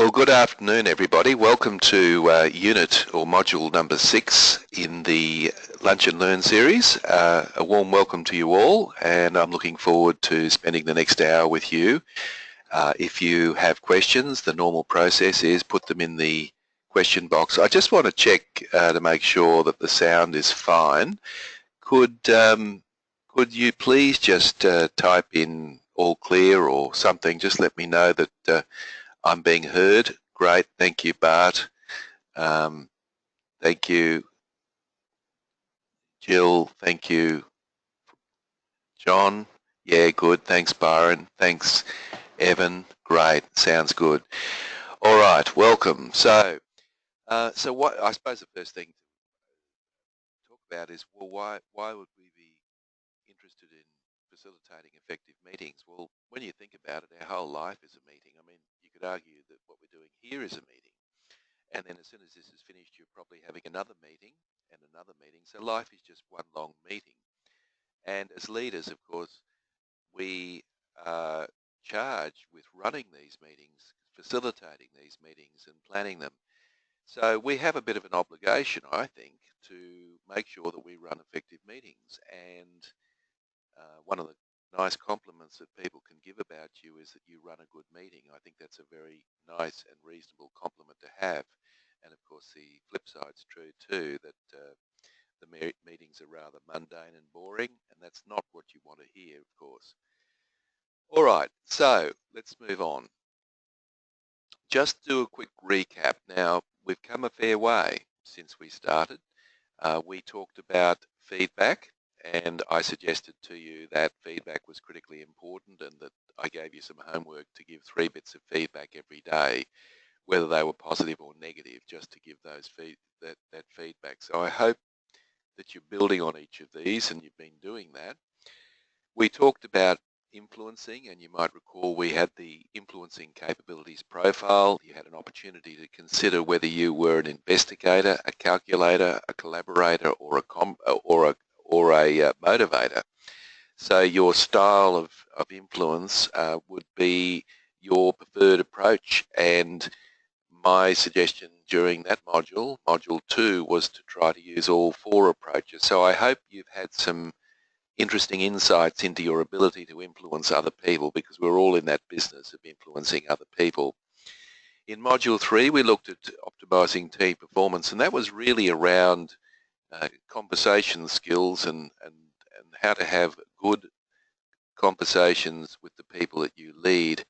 Well, good afternoon, everybody. Welcome to unit or module number 6 in the Lunch and Learn series. A warm welcome to you all, and I'm looking forward to spending the next hour with you. If you have questions, the normal process is put them in the question box. I just want to check to make sure that the sound is fine. Could you please just type in all clear or something? Just let me know that I'm being heard. Great, thank you, Bart. Thank you, Jill. Thank you, John. Yeah, good. Thanks, Byron. Thanks, Evan. Great, sounds good. All right, welcome. So what I suppose the first thing to talk about is, well, why would we be interested in facilitating effective meetings? Well, when you think about it, our whole life is a meeting. I mean, you could argue that what we're doing here is a meeting. And then as soon as this is finished, you're probably having another meeting and another meeting. So life is just one long meeting. And as leaders, of course, we are charged with running these meetings, facilitating these meetings and planning them. So we have a bit of an obligation, I think, to make sure that we run effective meetings. And one of the nice compliments that people can give about you is that you run a good meeting. I think that's a very nice and reasonable compliment to have. And of course, the flip side's true too, that the meetings are rather mundane and boring, and that's not what you want to hear, of course. All right, so let's move on. Just do a quick recap. Now, we've come a fair way since we started. We talked about feedback, and I suggested to you that feedback was critically important and that I gave you some homework to give 3 bits of feedback every day, whether they were positive or negative, just to give those that feedback. So I hope that you're building on each of these and you've been doing that. We talked about influencing, and you might recall we had the influencing capabilities profile. You had an opportunity to consider whether you were an investigator, a calculator, a collaborator, or a motivator. So your style of influence would be your preferred approach, and my suggestion during that module, module 2, was to try to use all 4 approaches. So I hope you've had some interesting insights into your ability to influence other people, because we're all in that business of influencing other people. In module 3, we looked at optimizing team performance, and that was really around conversation skills and how to have good conversations with the people that you lead.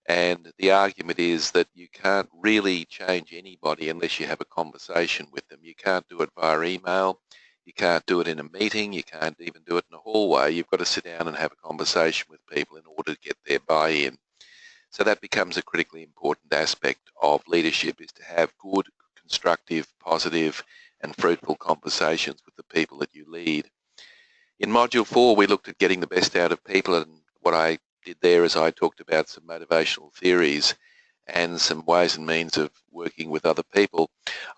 And the argument is that you can't really change anybody unless you have a conversation with them. You can't do it via email. You can't do it in a meeting. You can't even do it in a hallway. You've got to sit down and have a conversation with people in order to get their buy-in. So that becomes a critically important aspect of leadership, is to have good, constructive, positive, and fruitful conversations with the people that you lead. In module 4, we looked at getting the best out of people, and what I did there is I talked about some motivational theories and some ways and means of working with other people.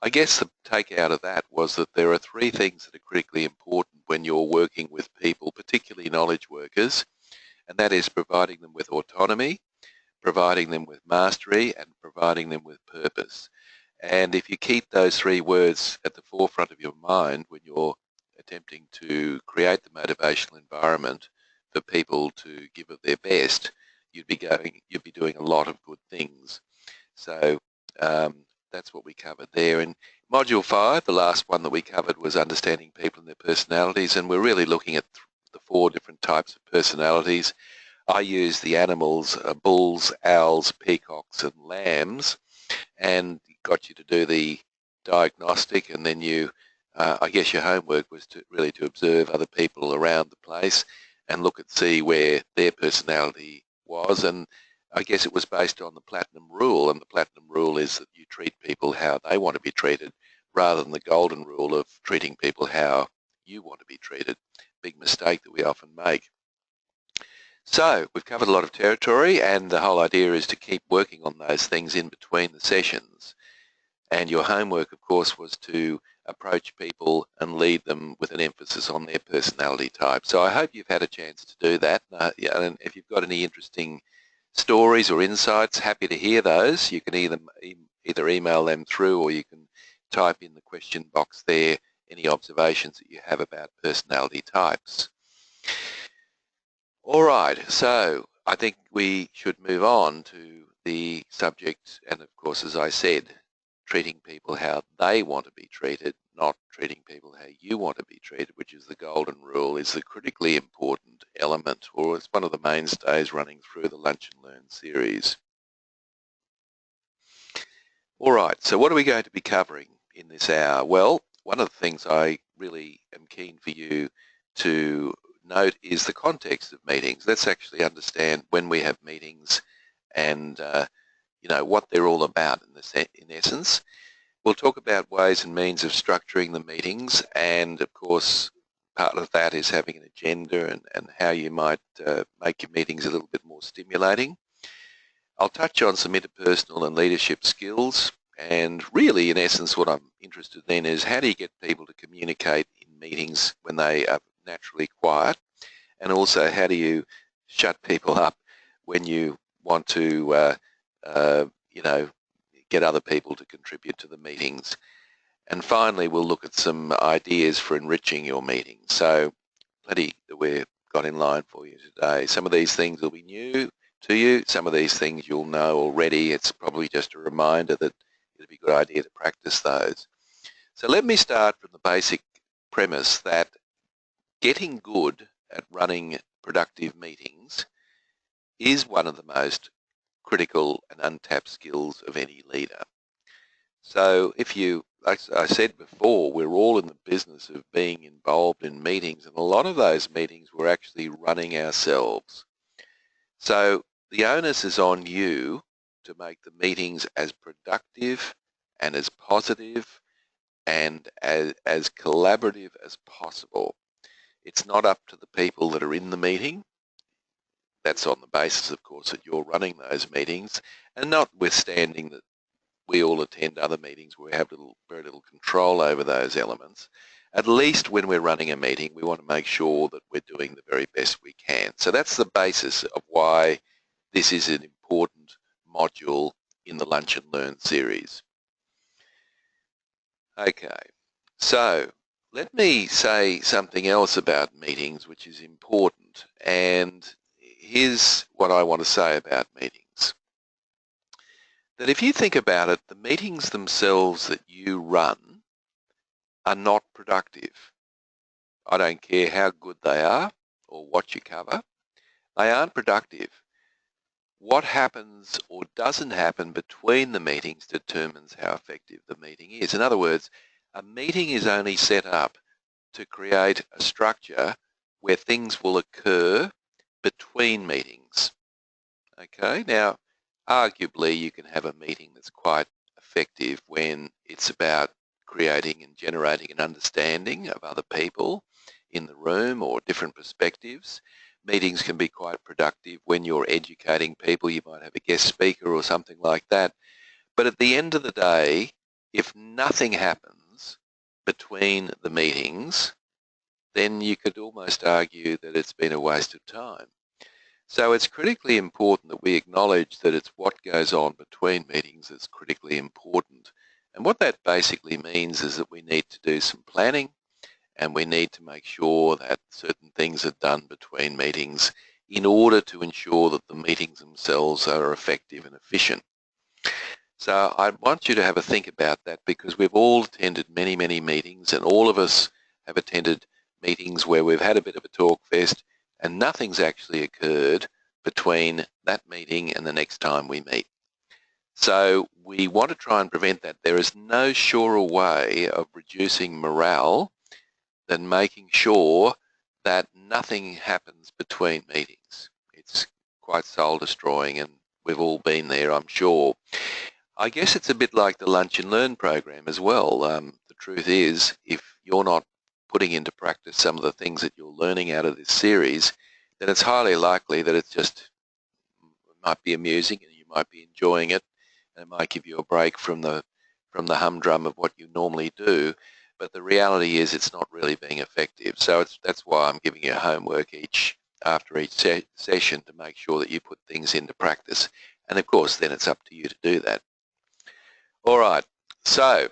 I guess the takeout of that was that there are 3 things that are critically important when you're working with people, particularly knowledge workers, and that is providing them with autonomy, providing them with mastery, and providing them with purpose. And if you keep those 3 words at the forefront of your mind when you're attempting to create the motivational environment for people to give of their best, you'd be doing a lot of good things. So that's what we covered there. In module 5, the last one that we covered was understanding people and their personalities, and we're really looking at the 4 different types of personalities. I use the animals, bulls, owls, peacocks, and lambs, and got you to do the diagnostic, and then you, I guess your homework was to really to observe other people around the place and see where their personality was. And I guess it was based on the platinum rule, and the platinum rule is that you treat people how they want to be treated rather than the golden rule of treating people how you want to be treated. Big mistake that we often make. So we've covered a lot of territory, and the whole idea is to keep working on those things in between the sessions. And your homework, of course, was to approach people and lead them with an emphasis on their personality type. So I hope you've had a chance to do that. And if you've got any interesting stories or insights, happy to hear those. You can either email them through, or you can type in the question box there any observations that you have about personality types. All right, so I think we should move on to the subject, and of course, as I said, treating people how they want to be treated, not treating people how you want to be treated, which is the golden rule, is the critically important element, or it's one of the mainstays running through the Lunch and Learn series. All right, so what are we going to be covering in this hour? Well, one of the things I really am keen for you to note is the context of meetings. Let's actually understand when we have meetings and what they're all about in essence. We'll talk about ways and means of structuring the meetings, and of course part of that is having an agenda and how you might make your meetings a little bit more stimulating. I'll touch on some interpersonal and leadership skills, and really in essence what I'm interested in is how do you get people to communicate in meetings when they are naturally quiet, and also how do you shut people up when you want to get other people to contribute to the meetings. And finally we'll look at some ideas for enriching your meetings. So plenty that we've got in line for you today. Some of these things will be new to you. Some of these things you'll know already. It's probably just a reminder that it'd be a good idea to practice those. So let me start from the basic premise that getting good at running productive meetings is one of the most critical and untapped skills of any leader. So if you, like I said before, we're all in the business of being involved in meetings, and a lot of those meetings we're actually running ourselves. So the onus is on you to make the meetings as productive and as positive and as collaborative as possible. It's not up to the people that are in the meeting. That's on the basis, of course, that you're running those meetings, and notwithstanding that we all attend other meetings where we have very little control over those elements. At least when we're running a meeting, we want to make sure that we're doing the very best we can. So that's the basis of why this is an important module in the Lunch and Learn series. Okay, so let me say something else about meetings which is important, and here's what I want to say about meetings. That if you think about it, the meetings themselves that you run are not productive. I don't care how good they are or what you cover, they aren't productive. What happens or doesn't happen between the meetings determines how effective the meeting is. In other words, a meeting is only set up to create a structure where things will occur between meetings. Okay, now arguably you can have a meeting that's quite effective when it's about creating and generating an understanding of other people in the room or different perspectives. Meetings can be quite productive when you're educating people. You might have a guest speaker or something like that. But at the end of the day, if nothing happens between the meetings, then you could almost argue that it's been a waste of time. So it's critically important that we acknowledge that it's what goes on between meetings that's critically important. And what that basically means is that we need to do some planning, and we need to make sure that certain things are done between meetings in order to ensure that the meetings themselves are effective and efficient. So I want you to have a think about that, because we've all attended many, many meetings, and all of us have attended meetings where we've had a bit of a talk fest and nothing's actually occurred between that meeting and the next time we meet. So we want to try and prevent that. There is no surer way of reducing morale than making sure that nothing happens between meetings. It's quite soul destroying, and we've all been there, I'm sure. I guess it's a bit like the Lunch and Learn program as well. The truth is, if you're not putting into practice some of the things that you're learning out of this series, then it's highly likely that it's just might be amusing and you might be enjoying it, and it might give you a break from the humdrum of what you normally do. But the reality is it's not really being effective. So that's why I'm giving you homework each after each session to make sure that you put things into practice. And of course, then it's up to you to do that. All right, so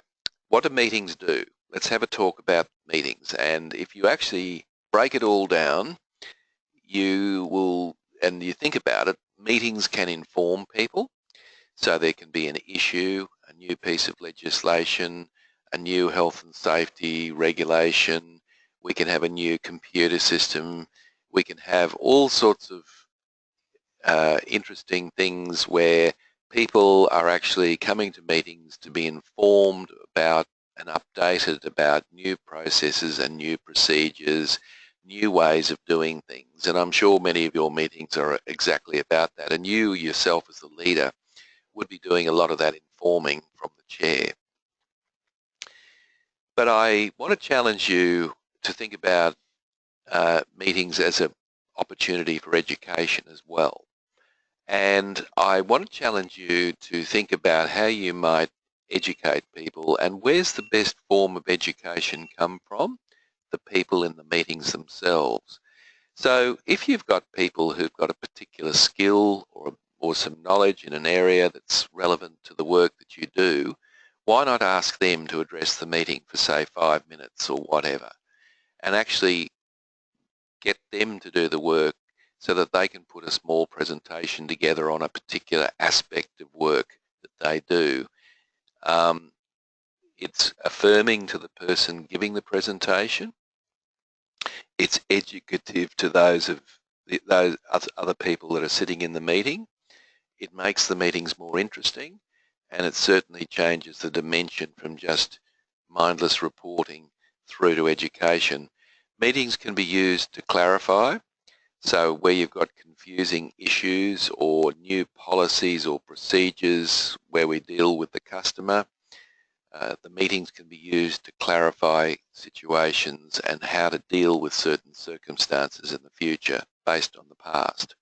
what do meetings do? Let's have a talk about meetings. And if you actually break it all down, you will, and you think about it, meetings can inform people. So there can be an issue, a new piece of legislation, a new health and safety regulation. We can have a new computer system. We can have all sorts of interesting things where people are actually coming to meetings to be informed about and updated about new processes and new procedures, new ways of doing things. And I'm sure many of your meetings are exactly about that. And you yourself as the leader would be doing a lot of that informing from the chair. But I want to challenge you to think about meetings as an opportunity for education as well. And I want to challenge you to think about how you might educate people and where's the best form of education come from? The people in the meetings themselves. So if you've got people who've got a particular skill or some knowledge in an area that's relevant to the work that you do, why not ask them to address the meeting for, say, 5 minutes or whatever, and actually get them to do the work so that they can put a small presentation together on a particular aspect of work that they do. It's affirming to the person giving the presentation. It's educative to those other people that are sitting in the meeting. It makes the meetings more interesting, and it certainly changes the dimension from just mindless reporting through to education. Meetings can be used to clarify. So where you've got confusing issues or new policies or procedures where we deal with the customer, the meetings can be used to clarify situations and how to deal with certain circumstances in the future based on the past.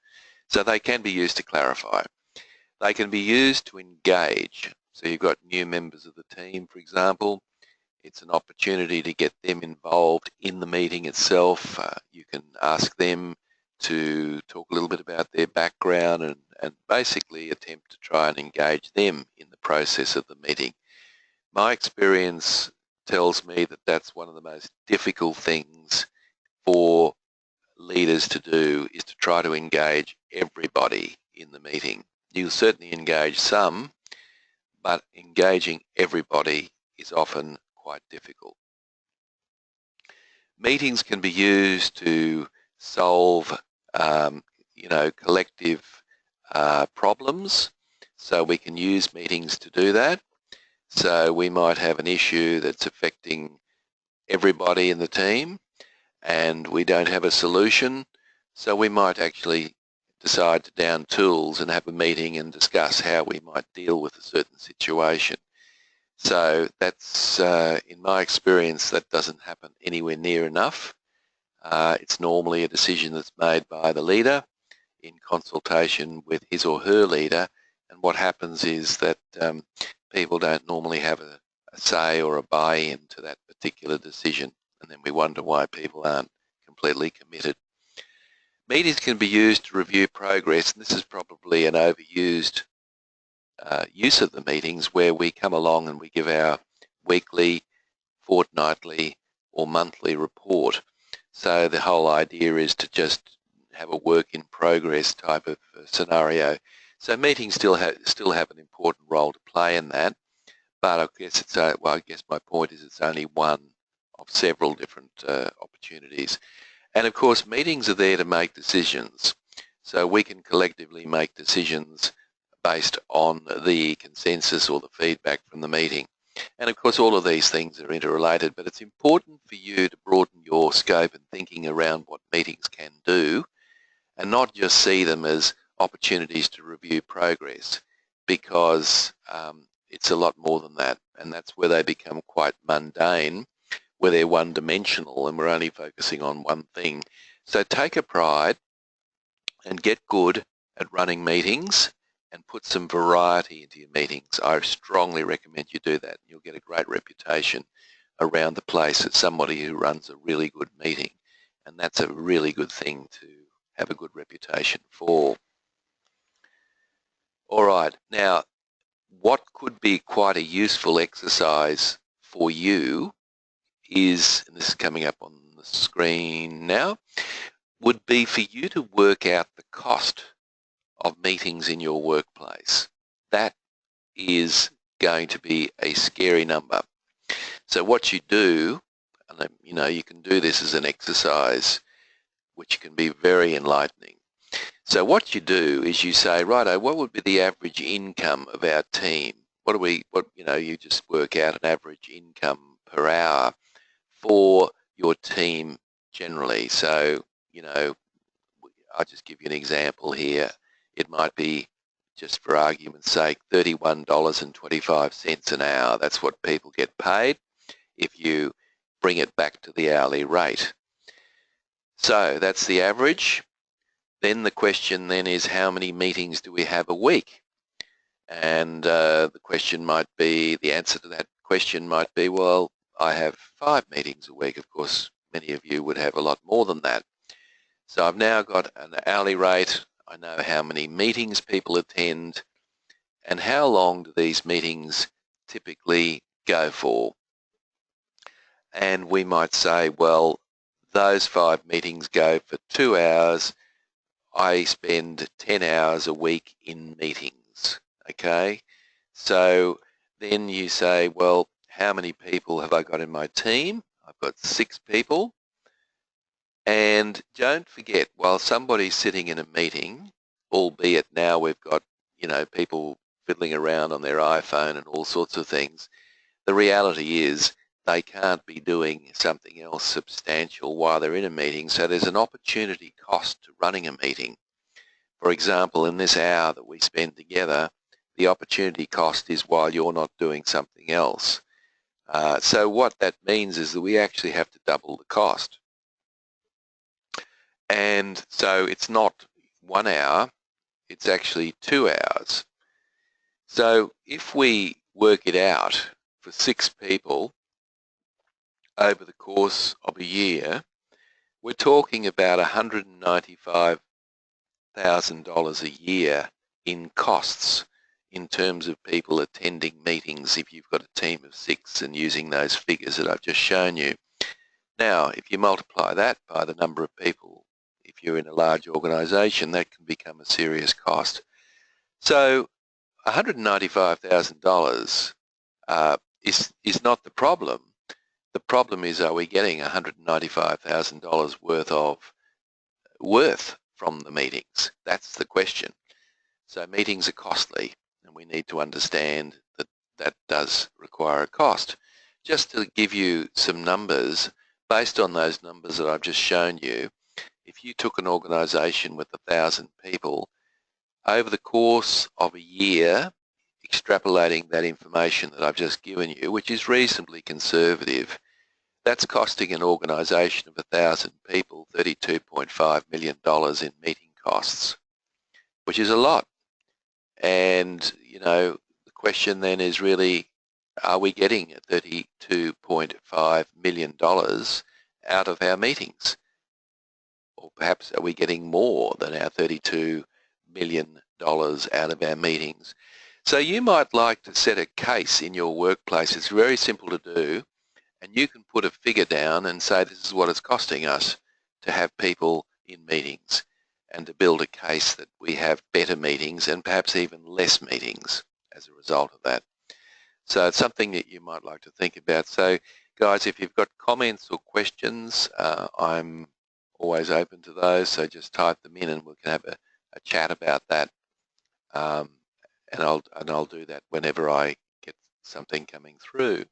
So they can be used to clarify. They can be used to engage. So you've got new members of the team, for example. It's an opportunity to get them involved in the meeting itself. You can ask them to talk a little bit about their background and basically attempt to try and engage them in the process of the meeting. My experience tells me that that's one of the most difficult things for leaders to do, is to try to engage everybody in the meeting. You'll certainly engage some, but engaging everybody is often quite difficult. Meetings can be used to solve collective problems. So we can use meetings to do that. So we might have an issue that's affecting everybody in the team and we don't have a solution. So we might actually decide to down tools and have a meeting and discuss how we might deal with a certain situation. So that's, in my experience, that doesn't happen anywhere near enough. It's normally a decision that's made by the leader in consultation with his or her leader, and what happens is that people don't normally have a say or a buy-in to that particular decision, and then we wonder why people aren't completely committed. Meetings can be used to review progress, and this is probably an overused use of the meetings, where we come along and we give our weekly, fortnightly or monthly report. So the whole idea is to just have a work in progress type of scenario. So meetings still have an important role to play in that, but I guess I guess my point is it's only one of several different opportunities. And of course, meetings are there to make decisions. So we can collectively make decisions based on the consensus or the feedback from the meeting. And of course, all of these things are interrelated, but it's important for you to broaden your scope and thinking around what meetings can do, and not just see them as opportunities to review progress, because it's a lot more than that. And that's where they become quite mundane, where they're one-dimensional and we're only focusing on one thing. So take a pride and get good at running meetings and put some variety into your meetings. I strongly recommend you do that. You'll get a great reputation around the place as somebody who runs a really good meeting, and that's a really good thing to have a good reputation for. All right, now what could be quite a useful exercise for you is, and this is coming up on the screen now, would be for you to work out the cost of meetings in your workplace. That is going to be a scary number. So what you do, and you can do this as an exercise, which can be very enlightening. So what you do is you say, righto, what would be the average income of our team? You just work out an average income per hour for your team generally. So, I'll just give you an example here. It might be, just for argument's sake, $31.25 an hour. That's what people get paid if you bring it back to the hourly rate. So that's the average. Then the question then is, how many meetings do we have a week? And the answer to that question might be, well, I have 5 meetings a week. Of course, many of you would have a lot more than that. So I've now got an hourly rate. I know how many meetings people attend and how long do these meetings typically go for. And we might say, well, those 5 meetings go for 2 hours. I spend 10 hours a week in meetings, okay? So then you say, well, how many people have I got in my team? I've got 6 people. And don't forget, while somebody's sitting in a meeting, albeit now we've got, people fiddling around on their iPhone and all sorts of things, the reality is they can't be doing something else substantial while they're in a meeting, so there's an opportunity cost to running a meeting. For example, in this hour that we spend together, the opportunity cost is while you're not doing something else. So what that means is that we actually have to double the cost. And so it's not 1 hour, it's actually 2 hours. So if we work it out for 6 people over the course of a year, we're talking about $195,000 a year in costs in terms of people attending meetings if you've got a team of 6 and using those figures that I've just shown you. Now, if you multiply that by the number of people, if you're in a large organisation, that can become a serious cost. So $195,000 is not the problem. The problem is, are we getting $195,000 worth from the meetings? That's the question. So meetings are costly, and we need to understand that that does require a cost. Just to give you some numbers, based on those numbers that I've just shown you, if you took an organisation with 1,000 people, over the course of a year, extrapolating that information that I've just given you, which is reasonably conservative, that's costing an organisation of 1,000 people $32.5 million in meeting costs, which is a lot. And, the question then is really, are we getting $32.5 million out of our meetings? Or perhaps are we getting more than our $32 million out of our meetings? So you might like to set a case in your workplace. It's very simple to do, and you can put a figure down and say this is what it's costing us to have people in meetings, and to build a case that we have better meetings and perhaps even less meetings as a result of that. So it's something that you might like to think about. So guys, if you've got comments or questions, I'm always open to those, so just type them in and we can have a chat about that. And I'll do that whenever I get something coming through.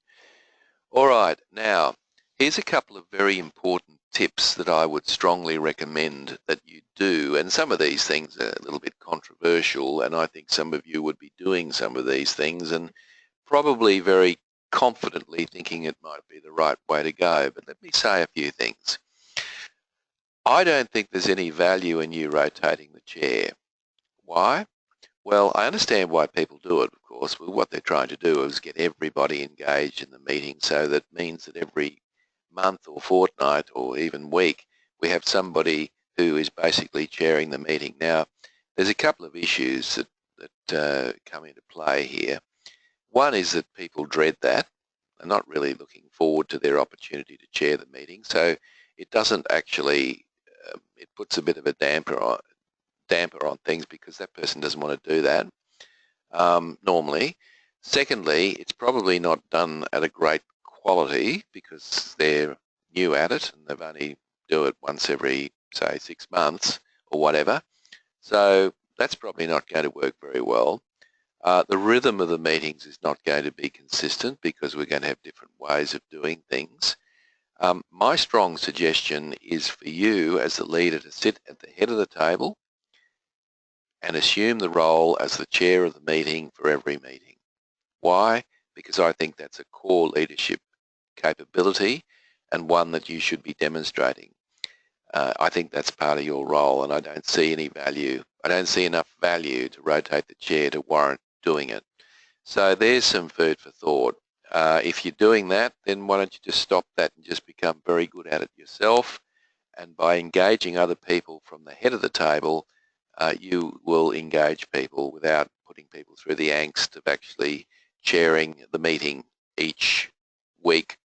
All right, now here's a couple of very important tips that I would strongly recommend that you do. And some of these things are a little bit controversial, and I think some of you would be doing some of these things and probably very confidently thinking it might be the right way to go. But let me say a few things. I don't think there's any value in you rotating the chair. Why? Well, I understand why people do it, of course. But what they're trying to do is get everybody engaged in the meeting, so that means that every month or fortnight or even week we have somebody who is basically chairing the meeting. Now, there's a couple of issues that come into play here. One is that people dread that. They're not really looking forward to their opportunity to chair the meeting, so it doesn't actually, it puts a bit of a damper on things because that person doesn't want to do that normally. Secondly, it's probably not done at a great quality because they're new at it and they've only do it once every, say, 6 months or whatever. So that's probably not going to work very well. The rhythm of the meetings is not going to be consistent because we're going to have different ways of doing things. My strong suggestion is for you as the leader to sit at the head of the table and assume the role as the chair of the meeting for every meeting. Why? Because I think that's a core leadership capability and one that you should be demonstrating. I think that's part of your role, and I don't see any value. I don't see enough value to rotate the chair to warrant doing it. So there's some food for thought. If you're doing that, then why don't you just stop that and just become very good at it yourself? And by engaging other people from the head of the table, you will engage people without putting people through the angst of actually chairing the meeting each week,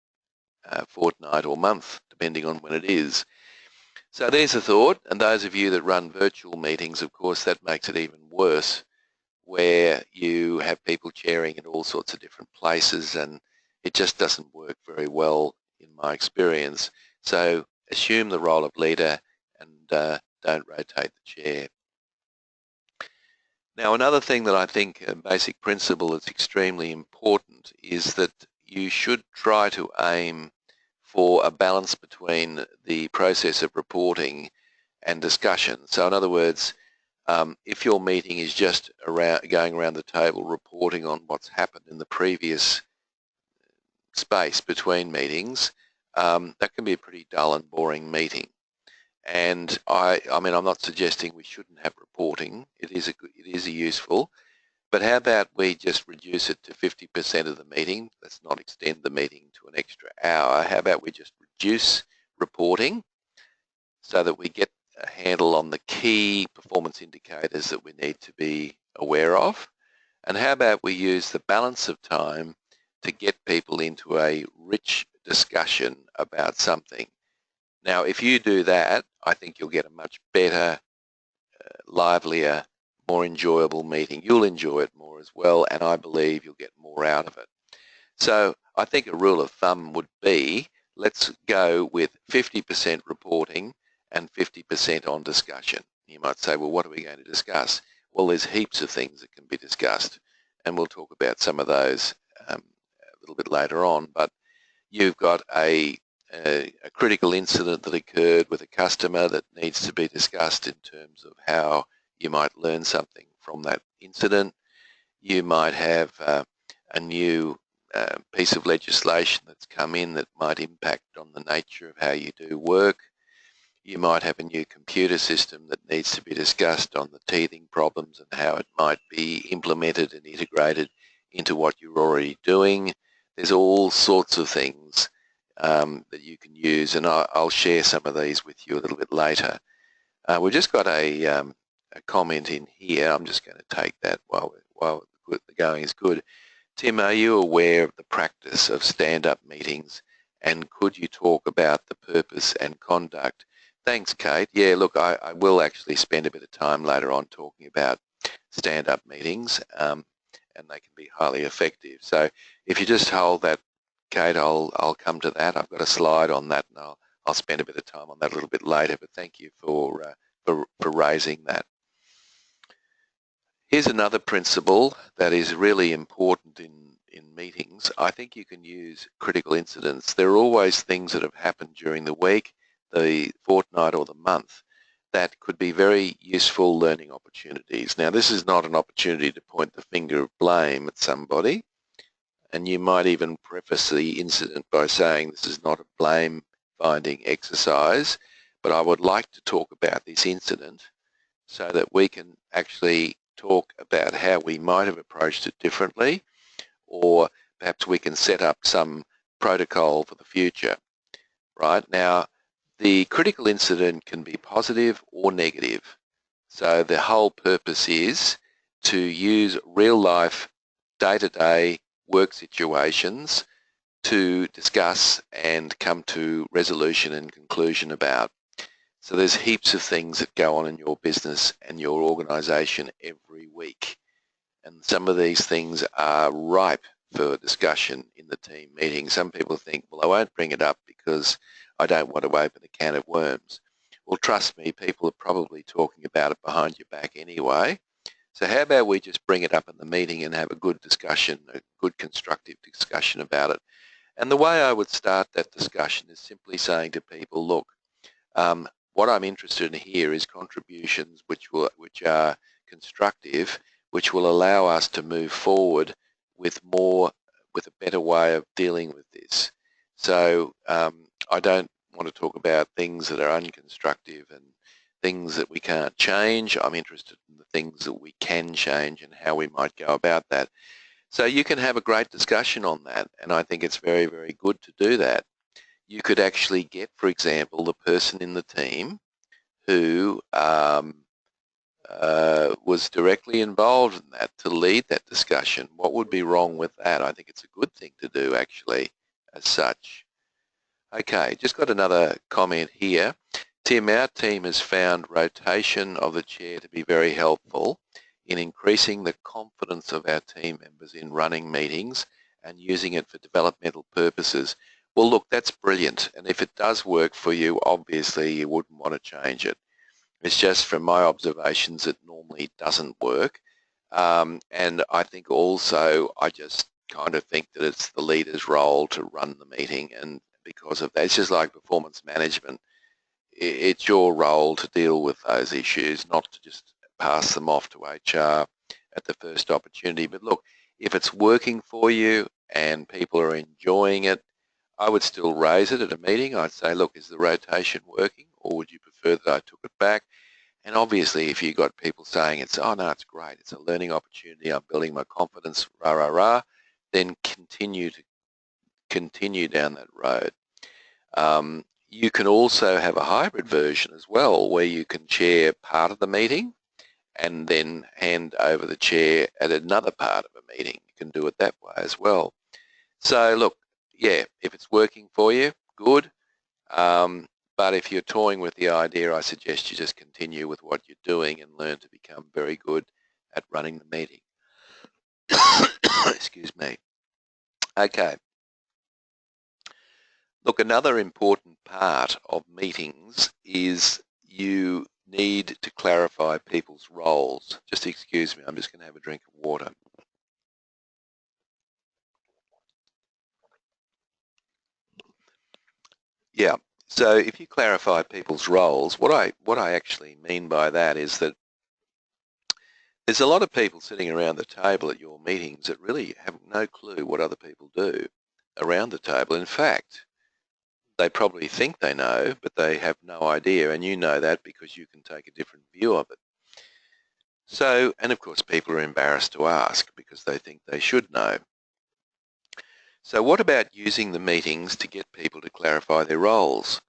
fortnight or month, depending on when it is. So there's a thought, and those of you that run virtual meetings, of course, that makes it even worse, where you have people chairing at all sorts of different places, and it just doesn't work very well in my experience. So assume the role of leader and don't rotate the chair. Now, another thing that I think a basic principle that's extremely important is that you should try to aim for a balance between the process of reporting and discussion. So in other words, if your meeting is just going around the table reporting on what's happened in the previous space between meetings, that can be a pretty dull and boring meeting. And I mean, I'm not suggesting we shouldn't have reporting. It is useful, but how about we just reduce it to 50% of the meeting? Let's not extend the meeting to an extra hour. How about we just reduce reporting so that we get a handle on the key performance indicators that we need to be aware of? And how about we use the balance of time to get people into a rich discussion about something? Now, if you do that, I think you'll get a much better, livelier, more enjoyable meeting. You'll enjoy it more as well, and I believe you'll get more out of it. So I think a rule of thumb would be, let's go with 50% reporting and 50% on discussion. You might say, well, what are we going to discuss? Well, there's heaps of things that can be discussed, and we'll talk about some of those a little bit later on. But you've got a critical incident that occurred with a customer that needs to be discussed in terms of how you might learn something from that incident. You might have a new piece of legislation that's come in that might impact on the nature of how you do work. You might have a new computer system that needs to be discussed on the teething problems and how it might be implemented and integrated into what you're already doing. There's all sorts of things that you can use, and I'll share some of these with you a little bit later. We've just got a comment in here. I'm just going to take that while the going is good. Tim, are you aware of the practice of stand-up meetings, and could you talk about the purpose and conduct? Thanks, Kate. Yeah, look, I will actually spend a bit of time later on talking about stand-up meetings, and they can be highly effective. So if you just hold that, Kate, I'll come to that. I've got a slide on that, and I'll spend a bit of time on that a little bit later, but thank you for raising that. Here's another principle that is really important in meetings. I think you can use critical incidents. There are always things that have happened during the week, the fortnight or the month that could be very useful learning opportunities. Now, this is not an opportunity to point the finger of blame at somebody, and you might even preface the incident by saying this is not a blame-finding exercise, but I would like to talk about this incident so that we can actually talk about how we might have approached it differently, or perhaps we can set up some protocol for the future. Right now, The critical incident can be positive or negative. So the whole purpose is to use real life, day-to-day work situations to discuss and come to resolution and conclusion about. So there's heaps of things that go on in your business and your organisation every week. And some of these things are ripe for discussion in the team meeting. Some people think, well, I won't bring it up because I don't want to open a can of worms. Well, trust me, people are probably talking about it behind your back anyway. So how about we just bring it up in the meeting and have a good discussion, a good constructive discussion about it. And the way I would start that discussion is simply saying to people, look, what I'm interested in here is contributions which are constructive, which will allow us to move forward with a better way of dealing with this. So I don't want to talk about things that are unconstructive and things that we can't change. I'm interested in the things that we can change and how we might go about that. So you can have a great discussion on that, and I think it's very, very good to do that. You could actually get, for example, the person in the team who was directly involved in that to lead that discussion. What would be wrong with that? I think it's a good thing to do, actually, as such. Okay, just got another comment here. Tim, our team has found rotation of the chair to be very helpful in increasing the confidence of our team members in running meetings and using it for developmental purposes. Well, look, that's brilliant. And if it does work for you, obviously you wouldn't want to change it. It's just from my observations, it normally doesn't work. And I think also, I just kind of think that it's the leader's role to run the meeting. And because of that, it's just like performance management. It's your role to deal with those issues, not to just pass them off to HR at the first opportunity. But look, if it's working for you and people are enjoying it, I would still raise it at a meeting. I'd say, look, is the rotation working, or would you prefer that I took it back? And obviously, if you've got people saying oh no, it's great, it's a learning opportunity, I'm building my confidence, rah, rah, rah, then continue down that road. You can also have a hybrid version as well, where you can chair part of the meeting and then hand over the chair at another part of a meeting. You can do it that way as well. So look, yeah, if it's working for you, good. But if you're toying with the idea, I suggest you just continue with what you're doing and learn to become very good at running the meeting. Excuse me. Okay. Look, another important part of meetings is you need to clarify people's roles. Just excuse me, I'm just going to have a drink of water. Yeah, so if you clarify people's roles, what I actually mean by that is that there's a lot of people sitting around the table at your meetings that really have no clue what other people do around the table. In fact, they probably think they know, but they have no idea, and you know that because you can take a different view of it. So, and of course people are embarrassed to ask because they think they should know. So what about using the meetings to get people to clarify their roles?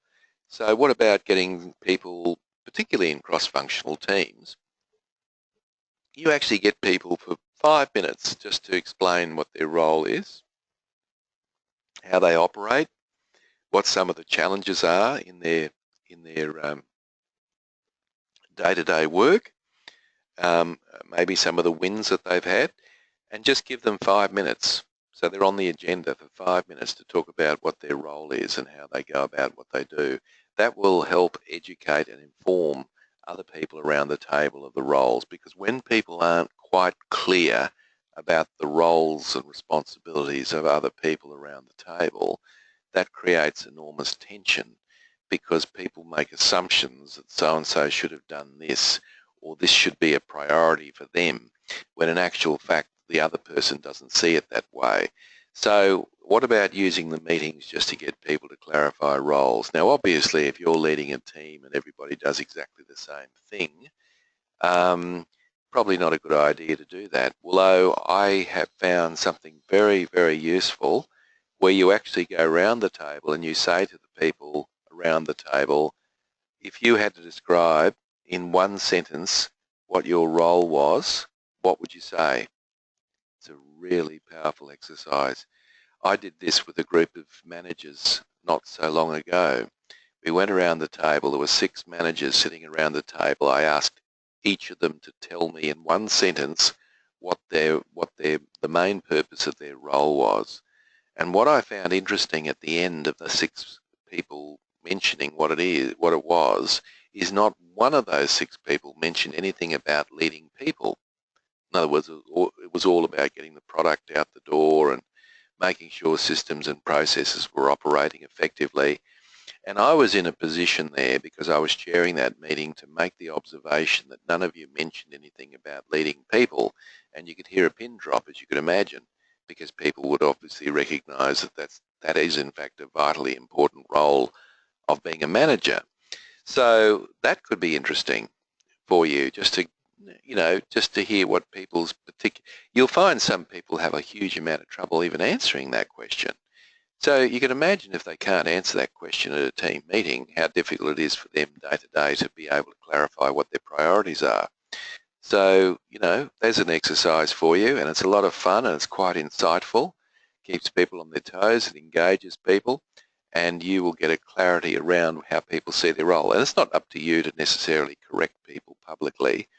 So what about getting people, particularly in cross-functional teams, you actually get people for 5 minutes just to explain what their role is, how they operate, what some of the challenges are in their day-to-day work, maybe some of the wins that they've had, and just give them 5 minutes. So they're on the agenda for 5 minutes to talk about what their role is and how they go about what they do. That will help educate and inform other people around the table of the roles, because when people aren't quite clear about the roles and responsibilities of other people around the table, that creates enormous tension, because people make assumptions that so-and-so should have done this, or this should be a priority for them, when in actual fact the other person doesn't see it that way. So what about using the meetings just to get people to clarify roles? Now obviously if you're leading a team and everybody does exactly the same thing, probably not a good idea to do that. Although I have found something very, very useful where you actually go around the table and you say to the people around the table. If you had to describe in one sentence what your role was, what would you say? It's a really powerful exercise. I did this with a group of managers not so long ago. We went around the table. There were 6 managers sitting around the table. I asked each of them to tell me in one sentence what the main purpose of their role was. And what I found interesting at the end of the 6 people mentioning what it was, is not one of those 6 people mentioned anything about leading people. In other words, it was all about getting the product out the door and making sure systems and processes were operating effectively. And I was in a position there, because I was chairing that meeting, to make the observation that none of you mentioned anything about leading people. And you could hear a pin drop, as you could imagine, because people would obviously recognise that is in fact a vitally important role of being a manager. So that could be interesting for you, just to hear what people's particular. You'll find some people have a huge amount of trouble even answering that question. So you can imagine, if they can't answer that question at a team meeting, how difficult it is for them day to day to be able to clarify what their priorities are. So, there's an exercise for you, and it's a lot of fun, and it's quite insightful. Keeps people on their toes, it engages people, and you will get a clarity around how people see their role. And it's not up to you to necessarily correct people publicly,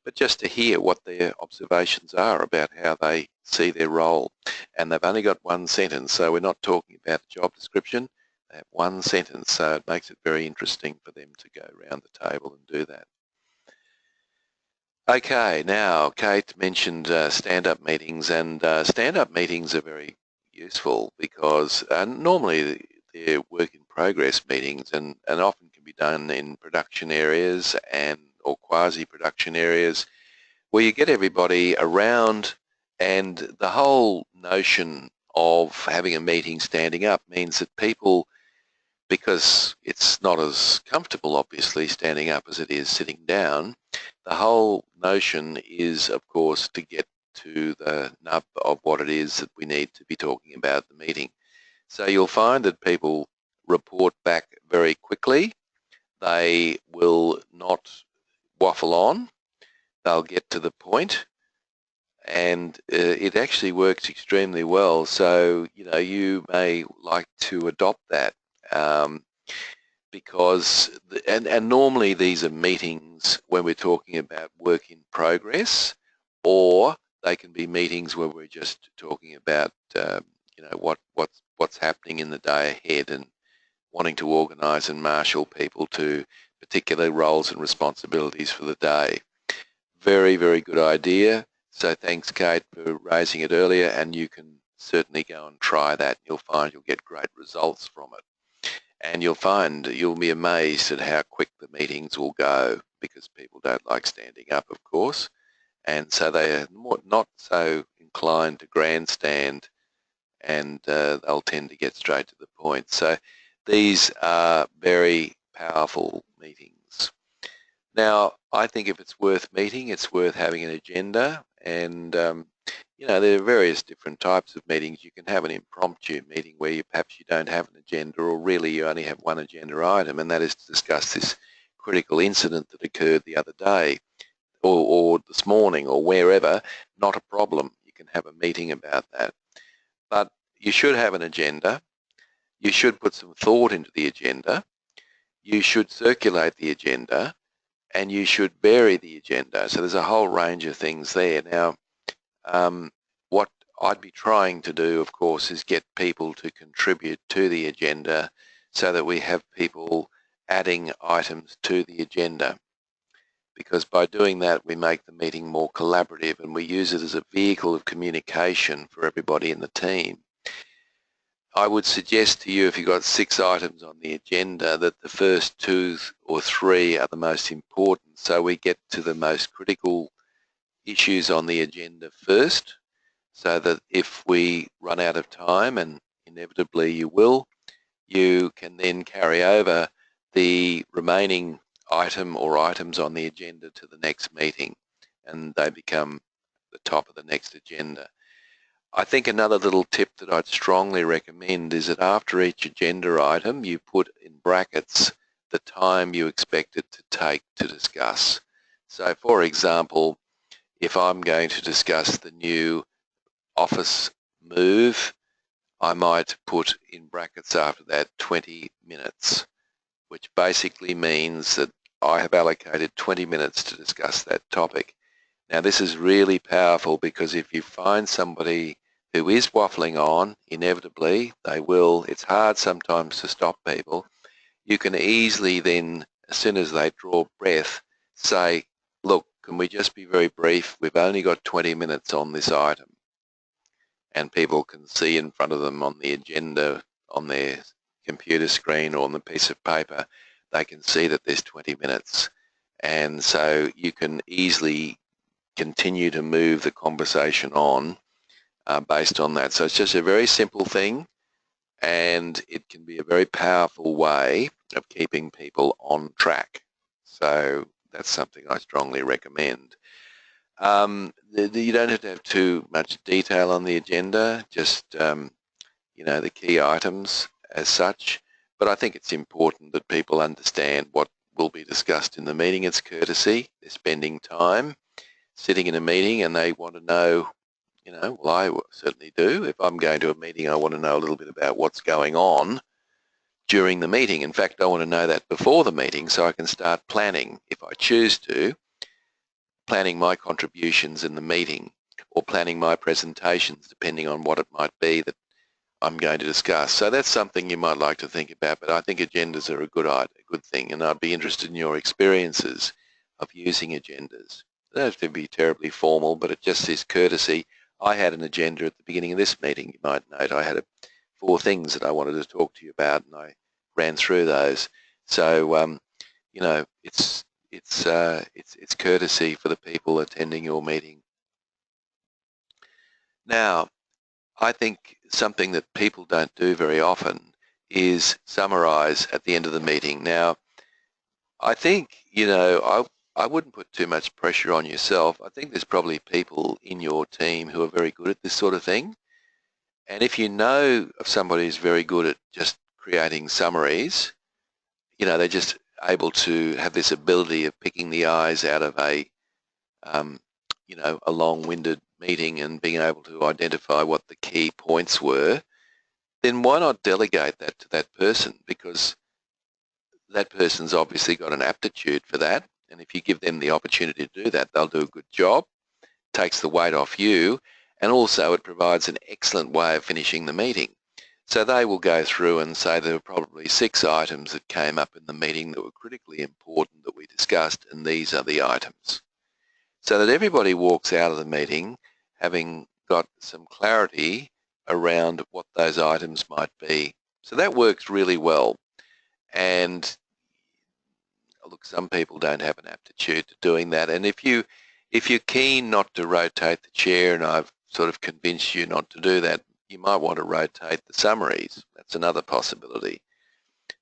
but just to hear what their observations are about how they see their role. And they've only got one sentence, so we're not talking about a job description. They have one sentence, so it makes it very interesting for them to go around the table and do that. Okay, now Kate mentioned stand-up meetings, and stand-up meetings are very useful because normally they're work-in-progress meetings, and often can be done in production areas or quasi-production areas, where you get everybody around, and the whole notion of having a meeting standing up means that people, because it's not as comfortable obviously standing up as it is sitting down, the whole notion is, of course, to get to the nub of what it is that we need to be talking about at the meeting. So you'll find that people report back very quickly. They will not waffle on. They'll get to the point, and it actually works extremely well. So, you may like to adopt that. Because, and normally these are meetings when we're talking about work in progress, or they can be meetings where we're just talking about, what's happening in the day ahead, and wanting to organise and marshal people to particular roles and responsibilities for the day. Very, very good idea. So thanks, Kate, for raising it earlier, and you can certainly go and try that. You'll find you'll get great results from it. And you'll be amazed at how quick the meetings will go, because people don't like standing up, of course. And so they are not so inclined to grandstand, and they'll tend to get straight to the point. So these are very powerful meetings. Now, I think if it's worth meeting, it's worth having an agenda. And, there are various different types of meetings. You can have an impromptu meeting where perhaps you don't have an agenda, or really you only have one agenda item, and that is to discuss this critical incident that occurred the other day, or this morning, or wherever. Not a problem. You can have a meeting about that. But you should have an agenda. You should put some thought into the agenda. You should circulate the agenda, and you should vary the agenda. So there's a whole range of things there. Now, what I'd be trying to do, of course, is get people to contribute to the agenda, so that we have people adding items to the agenda. Because by doing that, we make the meeting more collaborative, and we use it as a vehicle of communication for everybody in the team. I would suggest to you, if you've got 6 items on the agenda, that the first 2 or 3 are the most important, so we get to the most critical issues on the agenda first, so that if we run out of time, and inevitably you will, you can then carry over the remaining item or items on the agenda to the next meeting, and they become the top of the next agenda. I think another little tip that I'd strongly recommend is that after each agenda item, you put in brackets the time you expect it to take to discuss. So for example, if I'm going to discuss the new office move, I might put in brackets after that 20 minutes, which basically means that I have allocated 20 minutes to discuss that topic. Now this is really powerful because if you find somebody who is waffling on, inevitably they will, it's hard sometimes to stop people, you can easily then, as soon as they draw breath, say, look, can we just be very brief? We've only got 20 minutes on this item. And people can see in front of them on the agenda, on their computer screen or on the piece of paper, they can see that there's 20 minutes. And so you can easily continue to move the conversation on based on that. So it's just a very simple thing, and it can be a very powerful way of keeping people on track. So that's something I strongly recommend. You don't have to have too much detail on the agenda, just the key items as such. But I think it's important that people understand what will be discussed in the meeting. It's courtesy. They're spending time sitting in a meeting and they want to know, well, I certainly do. If I'm going to a meeting, I want to know a little bit about what's going on during the meeting. In fact, I want to know that before the meeting so I can start planning, if I choose to, planning my contributions in the meeting or planning my presentations, depending on what it might be that I'm going to discuss. So that's something you might like to think about, but I think agendas are a good thing, and I'd be interested in your experiences of using agendas. They don't have to be terribly formal, but it just is courtesy. I had an agenda at the beginning of this meeting. You might note I had 4 things that I wanted to talk to you about, and I ran through those. So, it's courtesy for the people attending your meeting. Now, I think something that people don't do very often is summarise at the end of the meeting. Now, I think, I wouldn't put too much pressure on yourself. I think there's probably people in your team who are very good at this sort of thing. And if you know of somebody who's very good at just creating summaries, they're just able to have this ability of picking the eyes out of a long-winded meeting and being able to identify what the key points were, then why not delegate that to that person? Because that person's obviously got an aptitude for that, and if you give them the opportunity to do that, they'll do a good job, takes the weight off you, and also it provides an excellent way of finishing the meeting. So they will go through and say there were probably 6 items that came up in the meeting that were critically important that we discussed, and these are the items. So that everybody walks out of the meeting having got some clarity around what those items might be. So that works really well. And look, some people don't have an aptitude to doing that. And if you're keen not to rotate the chair, and I've sort of convinced you not to do that, you might want to rotate the summaries. That's another possibility.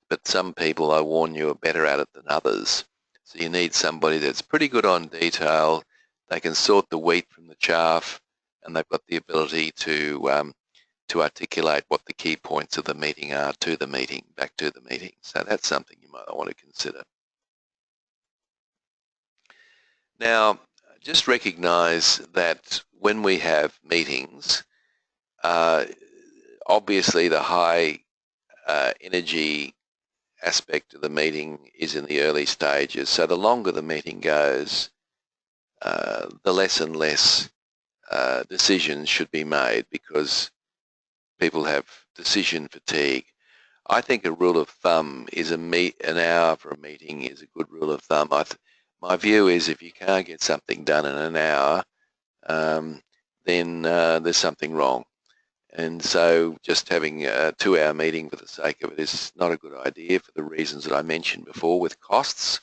But some people, I warn you, are better at it than others. So you need somebody that's pretty good on detail. They can sort the wheat from the chaff, and they've got the ability to articulate what the key points of the meeting are to the meeting, back to the meeting. So that's something you might want to consider. Now, just recognise that when we have meetings, obviously the high energy aspect of the meeting is in the early stages. So the longer the meeting goes, the less and less decisions should be made because people have decision fatigue. I think a rule of thumb is an hour for a meeting is a good rule of thumb. My view is if you can't get something done in an hour, then there's something wrong. And so just having a 2-hour meeting for the sake of it is not a good idea for the reasons that I mentioned before with costs.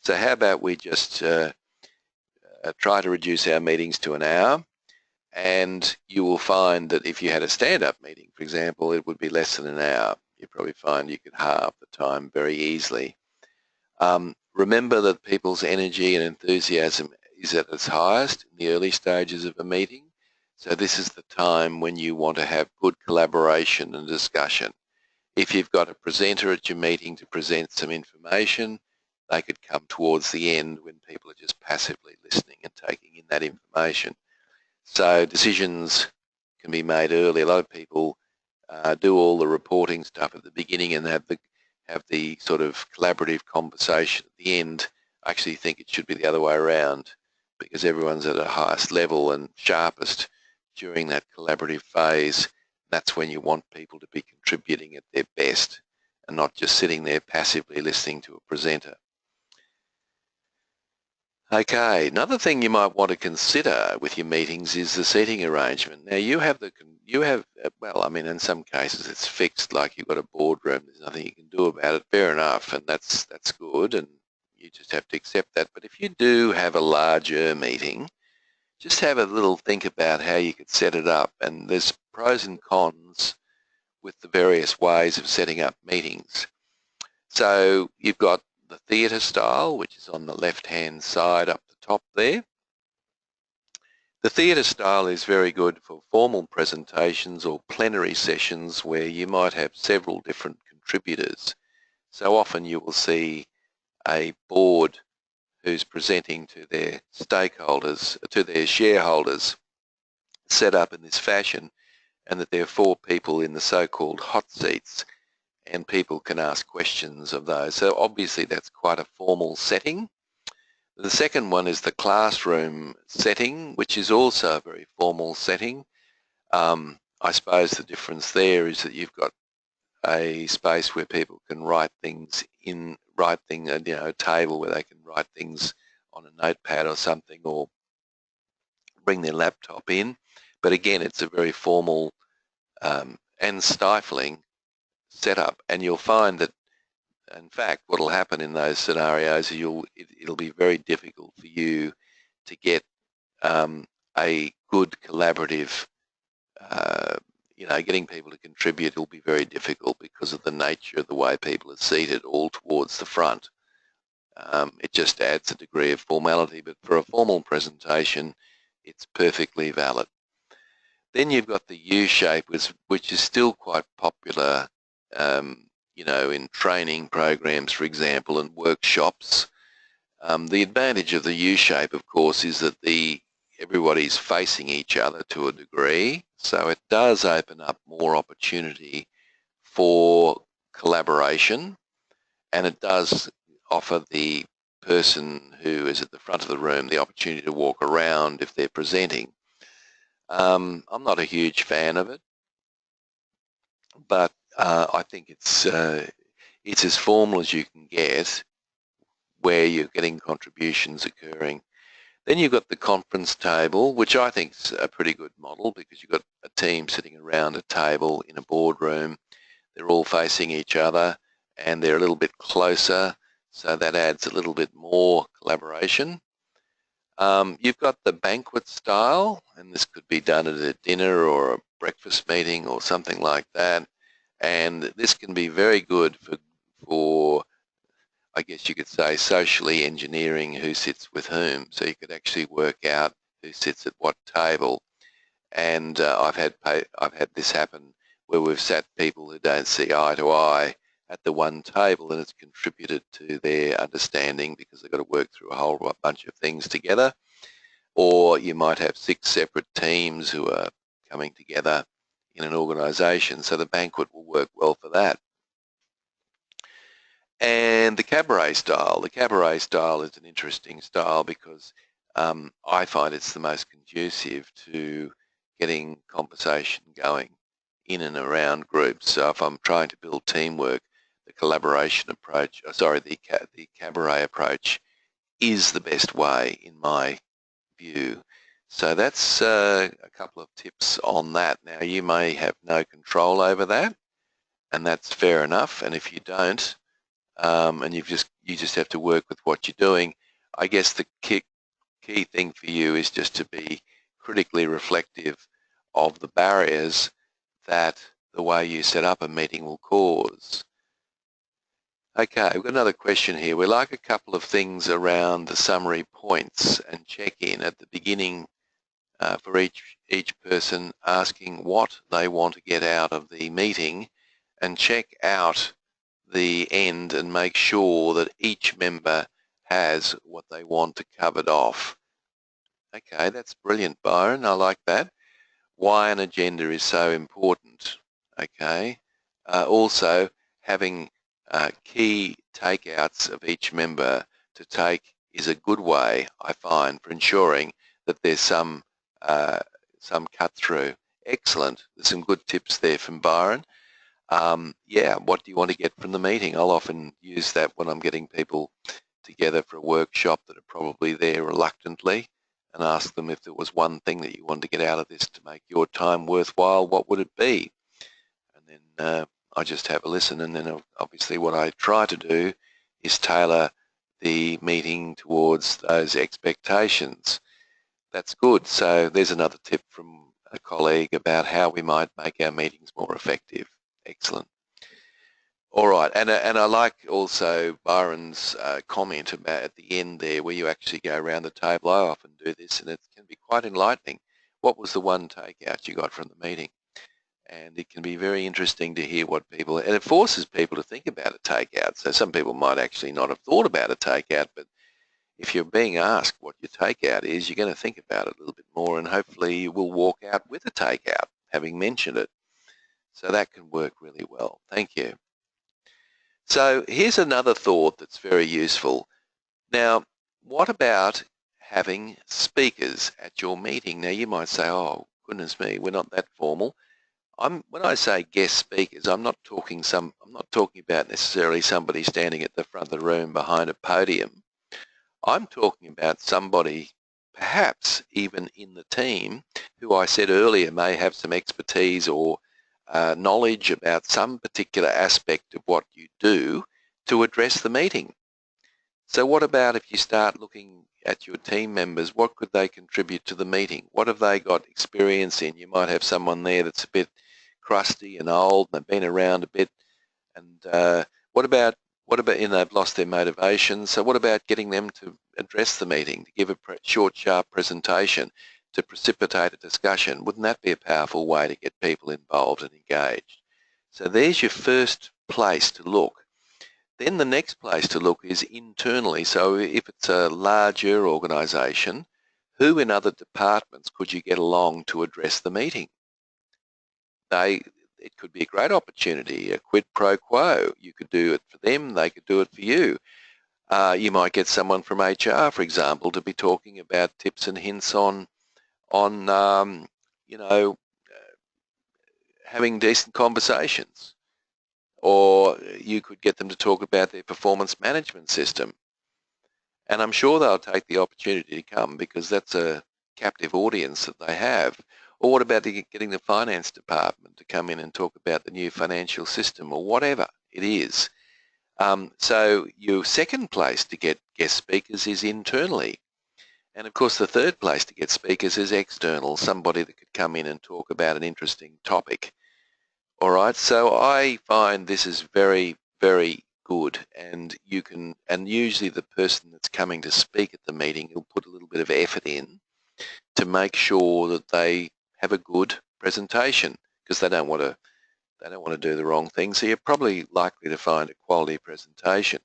So how about we just try to reduce our meetings to an hour, and you will find that if you had a stand-up meeting, for example, it would be less than an hour. You'd probably find you could halve the time very easily. Remember that people's energy and enthusiasm is at its highest in the early stages of a meeting. So this is the time when you want to have good collaboration and discussion. If you've got a presenter at your meeting to present some information, they could come towards the end when people are just passively listening and taking in that information. So decisions can be made early. A lot of people do all the reporting stuff at the beginning and have the sort of collaborative conversation at the end. I actually think it should be the other way around, because everyone's at the highest level and sharpest during that collaborative phase. That's when you want people to be contributing at their best and not just sitting there passively listening to a presenter. Okay, another thing you might want to consider with your meetings is the seating arrangement. Now well, I mean, in some cases it's fixed, like you've got a boardroom, there's nothing you can do about it, fair enough, and that's good, and you just have to accept that. But if you do have a larger meeting, just have a little think about how you could set it up, and there's pros and cons with the various ways of setting up meetings. So you've got the theatre style, which is on the left-hand side up the top there. The theatre style is very good for formal presentations or plenary sessions where you might have several different contributors. So often you will see a board who's presenting to their stakeholders, to their shareholders, set up in this fashion, and that there are 4 people in the so-called hot seats, and people can ask questions of those. So obviously that's quite a formal setting. The second one is the classroom setting, which is also a very formal setting. I suppose the difference there is that you've got a space where people can write things a table where they can write things on a notepad or something, or bring their laptop in. But again, it's a very formal and stifling setup, and you'll find that, in fact, what will happen in those scenarios is it'll be very difficult for you to get a good collaborative, getting people to contribute will be very difficult because of the nature of the way people are seated all towards the front. It just adds a degree of formality, but for a formal presentation, it's perfectly valid. Then you've got the U shape, which is still quite popular, in training programs, for example, and workshops. The advantage of the U shape, of course, is that everybody's facing each other to a degree, so it does open up more opportunity for collaboration, and it does offer the person who is at the front of the room the opportunity to walk around if they're presenting. I'm not a huge fan of it, but I think it's as formal as you can get, where you're getting contributions occurring. Then you've got the conference table, which I think is a pretty good model, because you've got a team sitting around a table in a boardroom. They're all facing each other and they're a little bit closer, so that adds a little bit more collaboration. You've got the banquet style, and this could be done at a dinner or a breakfast meeting or something like that. And this can be very good for I guess you could say, socially engineering who sits with whom. So you could actually work out who sits at what table. And I've had this happen where we've sat people who don't see eye to eye at the one table, and it's contributed to their understanding because they've got to work through a whole bunch of things together. Or you might have 6 separate teams who are coming together in an organisation, so the banquet will work well for that. And the cabaret style. The cabaret style is an interesting style because I find it's the most conducive to getting conversation going in and around groups. So if I'm trying to build teamwork, the collaboration approach, the cabaret approach is the best way in my view. So that's a couple of tips on that. Now, you may have no control over that, and that's fair enough. And if you don't, and you just have to work with what you're doing, I guess the key thing for you is just to be critically reflective of the barriers that the way you set up a meeting will cause. Okay, we've got another question here. We like a couple of things around the summary points and check-in at the beginning for each person, asking what they want to get out of the meeting, and check out the end and make sure that each member has what they want covered off. Okay, that's brilliant, Byron. I like that. Why an agenda is so important. Okay. Also, having key takeouts of each member to take is a good way, I find, for ensuring that there's some cut through. Excellent. There's some good tips there from Byron. Yeah, what do you want to get from the meeting? I'll often use that when I'm getting people together for a workshop that are probably there reluctantly, and ask them if there was one thing that you wanted to get out of this to make your time worthwhile, what would it be? And then I just have a listen, and then obviously what I try to do is tailor the meeting towards those expectations. That's good. So there's another tip from a colleague about how we might make our meetings more effective. Excellent. All right, and I like also Byron's comment about at the end there where you actually go around the table. I often do this, and it can be quite enlightening. What was the one takeout you got from the meeting? And it can be very interesting to hear what people, and it forces people to think about a takeout. So some people might actually not have thought about a takeout, but if you're being asked what your takeout is, you're going to think about it a little bit more, and hopefully you will walk out with a takeout, having mentioned it. So that can work really well. Thank you. So here's another thought that's very useful. Now, what about having speakers at your meeting? Now, you might say, oh, goodness me, we're not that formal. When I say guest speakers, I'm not talking about necessarily somebody standing at the front of the room behind a podium. I'm talking about somebody perhaps even in the team who I said earlier may have some expertise or knowledge about some particular aspect of what you do to address the meeting. So what about if you start looking at your team members, what could they contribute to the meeting? What have they got experience in? You might have someone there that's a bit crusty and old and they've been around a bit. And what about they've lost their motivation? So what about getting them to address the meeting, to give a short, sharp presentation, to precipitate a discussion? Wouldn't that be a powerful way to get people involved and engaged? So there's your first place to look. Then the next place to look is internally. So if it's a larger organisation, who in other departments could you get along to address the meeting? It could be a great opportunity, a quid pro quo. You could do it for them, they could do it for you. You might get someone from HR, for example, to be talking about tips and hints on having decent conversations. Or you could get them to talk about their performance management system. And I'm sure they'll take the opportunity to come because that's a captive audience that they have. Or what about getting the finance department to come in and talk about the new financial system or whatever it is? So your second place to get guest speakers is internally. And of course the third place to get speakers is external, somebody that could come in and talk about an interesting topic. All right, so I find this is very, very good, and usually the person that's coming to speak at the meeting will put a little bit of effort in to make sure that they have a good presentation because they don't want to do the wrong thing. So you're probably likely to find a quality presentation.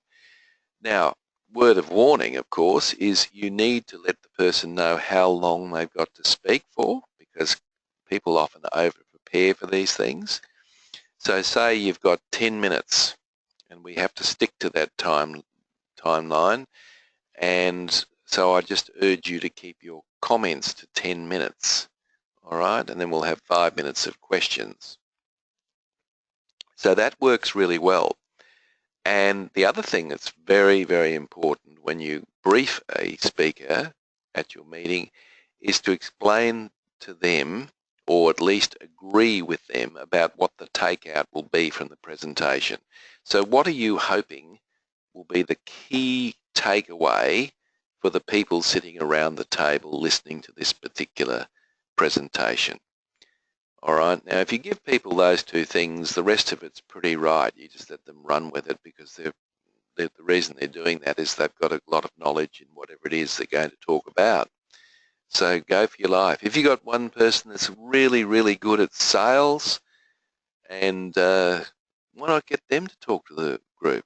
Now, word of warning, of course, is you need to let the person know how long they've got to speak for because people often over-prepare for these things. So say you've got 10 minutes and we have to stick to that timeline, and so I just urge you to keep your comments to 10 minutes, all right? And then we'll have 5 minutes of questions. So that works really well. And the other thing that's very, very important when you brief a speaker at your meeting is to explain to them or at least agree with them about what the takeout will be from the presentation. So what are you hoping will be the key takeaway for the people sitting around the table listening to this particular presentation? All right, now if you give people those two things, the rest of it's pretty right. You just let them run with it because the reason they're doing that is they've got a lot of knowledge in whatever it is they're going to talk about. So go for your life. If you got one person that's really, really good at sales, and why not get them to talk to the group?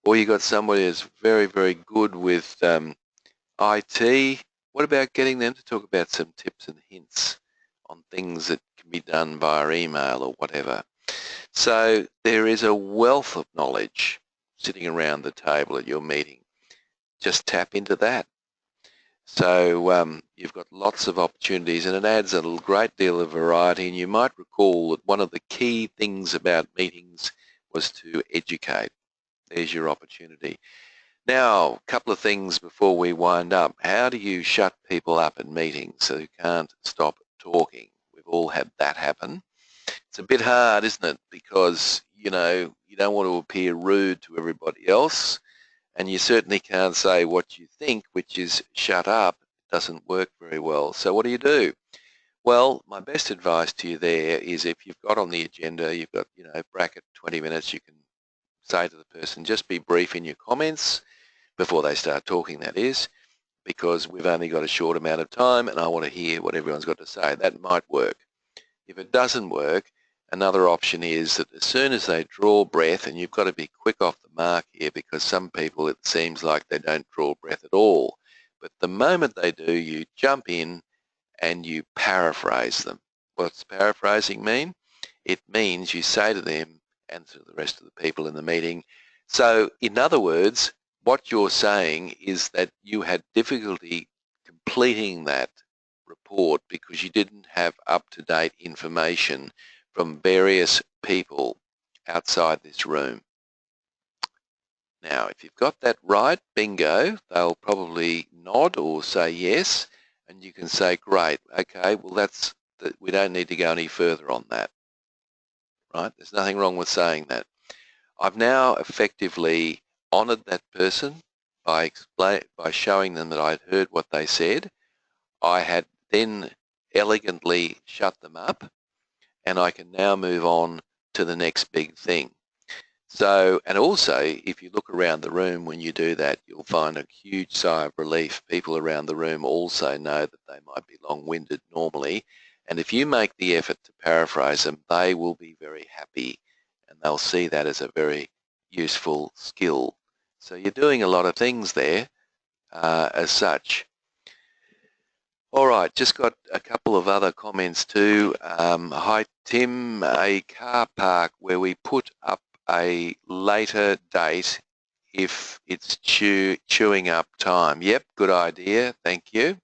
Or you got somebody that's very, very good with IT. What about getting them to talk about some tips and hints on things that can be done via email or whatever? So there is a wealth of knowledge sitting around the table at your meeting. Just tap into that. So you've got lots of opportunities, and it adds a great deal of variety. And you might recall that one of the key things about meetings was to educate. There's your opportunity. Now, a couple of things before we wind up. How do you shut people up in meetings so you can't stop talking? We've all had that happen. It's a bit hard, isn't it? Because, you don't want to appear rude to everybody else, and you certainly can't say what you think, which is shut up. It doesn't work very well. So what do? Well, my best advice to you there is, if you've got on the agenda, you've got, bracket 20 minutes, you can say to the person, just be brief in your comments before they start talking, that is, because we've only got a short amount of time and I want to hear what everyone's got to say. That might work. If it doesn't work, another option is that as soon as they draw breath, and you've got to be quick off the mark here, because some people, it seems like they don't draw breath at all. But the moment they do, you jump in and you paraphrase them. What's paraphrasing mean? It means you say to them and to the rest of the people in the meeting, so in other words, what you're saying is that you had difficulty completing that report because you didn't have up-to-date information from various people outside this room. Now, if you've got that right, bingo, they'll probably nod or say yes, and you can say, great, okay, well, we don't need to go any further on that, right? There's nothing wrong with saying that. I've now effectively honoured that person by showing them that I'd heard what they said. I had then elegantly shut them up, and I can now move on to the next big thing. So, and also, if you look around the room when you do that, you'll find a huge sigh of relief. People around the room also know that they might be long-winded normally, and if you make the effort to paraphrase them, they will be very happy, and they'll see that as a very useful skill. So you're doing a lot of things there as such. All right, just got a couple of other comments too. Hi, Tim. A car park where we put up a later date if it's chewing up time. Yep, good idea. Thank you.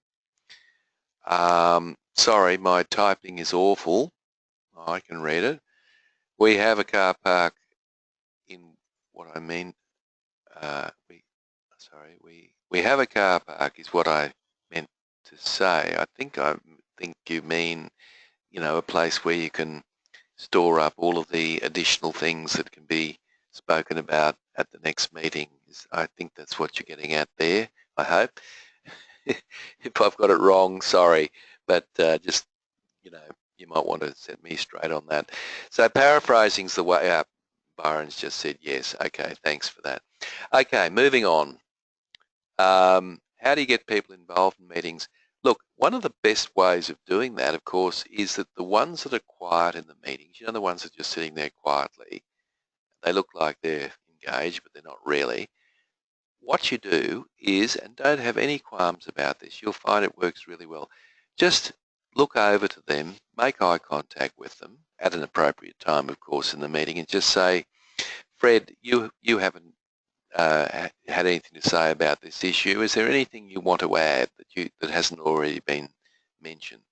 Sorry, my typing is awful. I can read it. We have a car park in what I mean. We have a car park is what I meant to say. I think you mean, a place where you can store up all of the additional things that can be spoken about at the next meeting. I think that's what you're getting at there, I hope. If I've got it wrong, sorry, but just, you might want to set me straight on that. So paraphrasing's the way up. Byron's just said yes. Okay, thanks for that. Okay, moving on. How do you get people involved in meetings? Look, one of the best ways of doing that, of course, is that the ones that are quiet in the meetings, the ones that are just sitting there quietly, they look like they're engaged, but they're not really. What you do is, and don't have any qualms about this, you'll find it works really well, just look over to them, make eye contact with them at an appropriate time, of course, in the meeting, and just say, Fred, you haven't had anything to say about this issue. Is there anything you want to add that hasn't already been mentioned?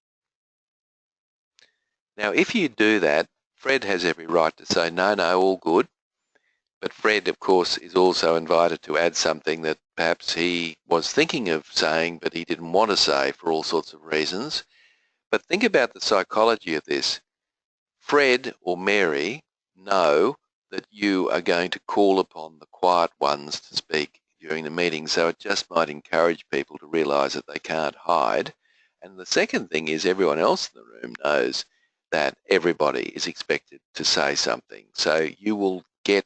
Now, if you do that, Fred has every right to say, no, all good. But Fred, of course, is also invited to add something that perhaps he was thinking of saying, but he didn't want to say for all sorts of reasons. But think about the psychology of this. Fred or Mary know that you are going to call upon the quiet ones to speak during the meeting, so it just might encourage people to realise that they can't hide. And the second thing is, everyone else in the room knows that everybody is expected to say something. So you will get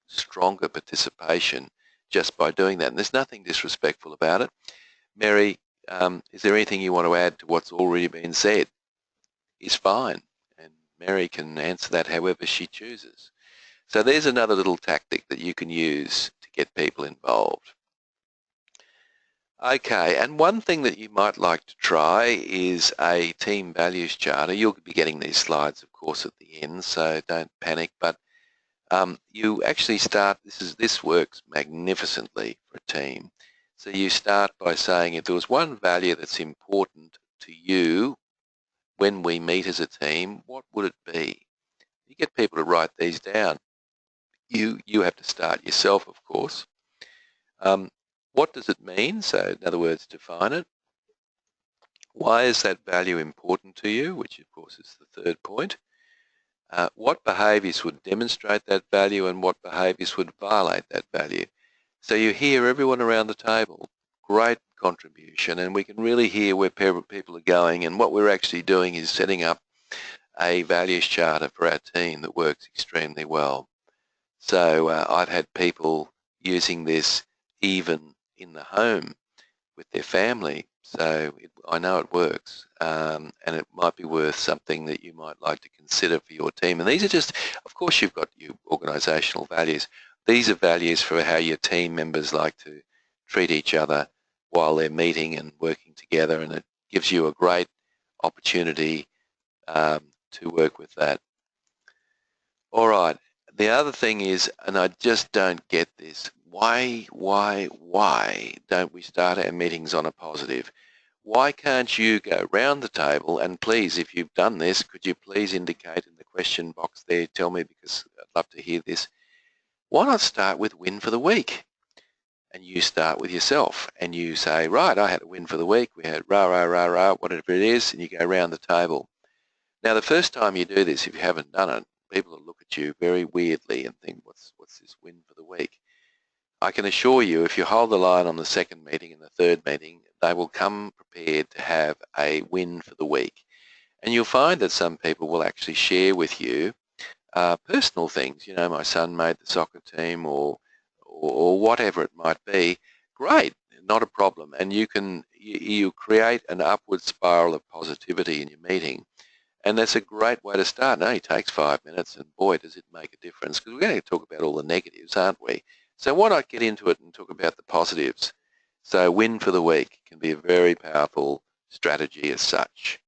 stronger participation just by doing that. And there's nothing disrespectful about it. Mary, is there anything you want to add to what's already been said? Is fine. And Mary can answer that however she chooses. So there's another little tactic that you can use to get people involved. Okay, and one thing that you might like to try is a team values charter. You'll be getting these slides, of course, at the end, so don't panic. But you actually start, this works magnificently for a team. So you start by saying, if there was one value that's important to you when we meet as a team, what would it be? You get people to write these down. You have to start yourself, of course. What does it mean? So in other words, define it. Why is that value important to you? Which of course is the third point. What behaviours would demonstrate that value and what behaviours would violate that value? So you hear everyone around the table, great contribution, and we can really hear where people are going, and what we're actually doing is setting up a values charter for our team that works extremely well. So I've had people using this even in the home with their family, so I know it works, and it might be worth something that you might like to consider for your team. And these are just, of course, you've got your organisational values. These are values for how your team members like to treat each other while they're meeting and working together, and it gives you a great opportunity to work with that. All right. The other thing is, and I just don't get this, why don't we start our meetings on a positive? Why can't you go round the table, and please, if you've done this, could you please indicate in the question box there, tell me, because I'd love to hear this. Why not start with win for the week? And you start with yourself and you say, right, I had a win for the week. We had rah, rah, rah, rah, whatever it is, and you go round the table. Now, the first time you do this, if you haven't done it, people will look at you very weirdly and think, what's this win for the week? I can assure you, if you hold the line on the second meeting and the third meeting, they will come prepared to have a win for the week. And you'll find that some people will actually share with you personal things. You know, my son made the soccer team, or whatever it might be. Great, not a problem. And you create an upward spiral of positivity in your meeting. And that's a great way to start. It only takes 5 minutes, and boy, does it make a difference, because we're going to talk about all the negatives, aren't we? So why not get into it and talk about the positives? So win for the week can be a very powerful strategy as such.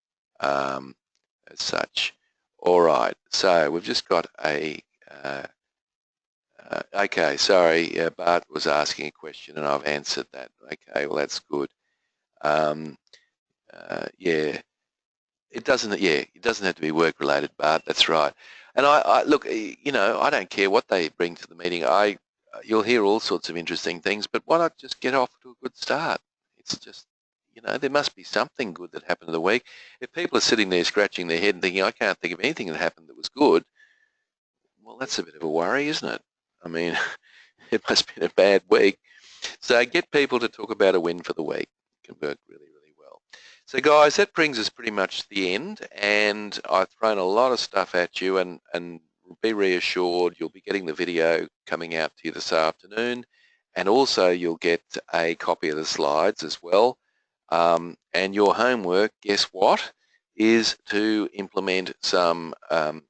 All right, so we've just got a... okay, sorry, Bart was asking a question and I've answered that. Okay, well, that's good. Yeah. It doesn't have to be work-related, Bart. That's right. And I look, you know, I don't care what they bring to the meeting. You'll hear all sorts of interesting things, but why not just get off to a good start? It's just, you know, there must be something good that happened in the week. If people are sitting there scratching their head and thinking, I can't think of anything that happened that was good, well, that's a bit of a worry, isn't it? I mean, it must have been a bad week. So get people to talk about a win for the week. It can work really, really well. So guys, that brings us pretty much to the end, and I've thrown a lot of stuff at you, and be reassured you'll be getting the video coming out to you this afternoon, and also you'll get a copy of the slides as well. And your homework, guess what, is to implement some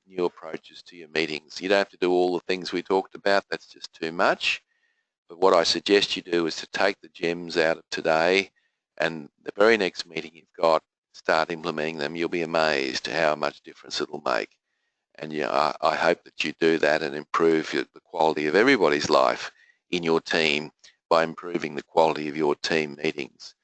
new approaches to your meetings. You don't have to do all the things we talked about, that's just too much. But what I suggest you do is to take the gems out of today, and the very next meeting you've got, start implementing them. You'll be amazed how much difference it'll make. And yeah, I hope that you do that and improve the quality of everybody's life in your team by improving the quality of your team meetings.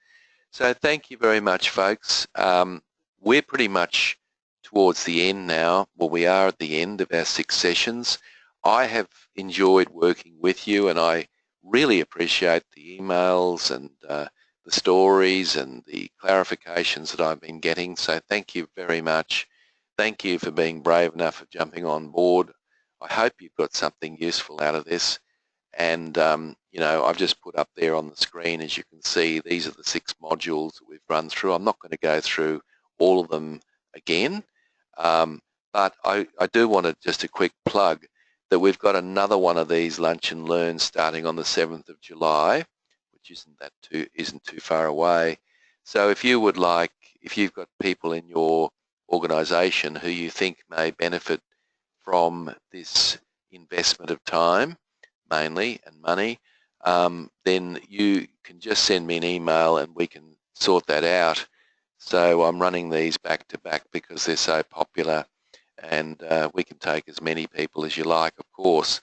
So thank you very much, folks. We're pretty much towards the end now. Well, we are at the end of our 6 sessions. I have enjoyed working with you, and I really appreciate the emails and the stories and the clarifications that I've been getting. So thank you very much. Thank you for being brave enough of jumping on board. I hope you've got something useful out of this. And, you know, I've just put up there on the screen, as you can see, these are the 6 modules that we've run through. I'm not going to go through all of them again, but I do want to just a quick plug that we've got another one of these Lunch and Learn starting on the 7th of July, which isn't too far away. So if you would like, if you've got people in your organisation who you think may benefit from this investment of time, mainly, and money, then you can just send me an email and we can sort that out. So I'm running these back to back because they're so popular, and we can take as many people as you like, of course.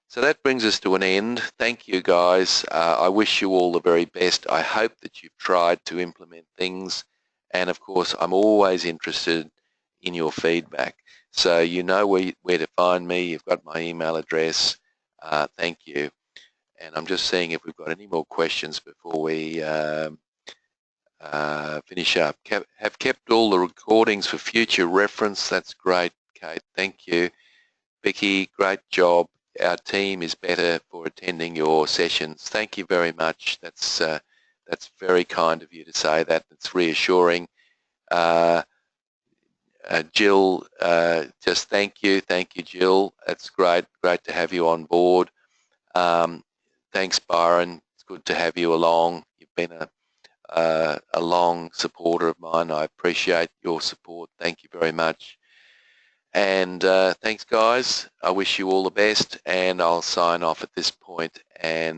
So that brings us to an end. Thank you, guys. I wish you all the very best. I hope that you've tried to implement things. And of course, I'm always interested in your feedback. So you know where to find me. You've got my email address. Thank you. And I'm just seeing if we've got any more questions before we finish up. Have kept all the recordings for future reference. That's great, Kate. Thank you. Vicky, great job. Our team is better for attending your sessions. Thank you very much. That's very kind of you to say that. It's reassuring. Jill, just thank you, Jill. It's great to have you on board. Thanks, Byron. It's good to have you along. You've been a long supporter of mine. I appreciate your support. Thank you very much. And thanks, guys. I wish you all the best, and I'll sign off at this point. And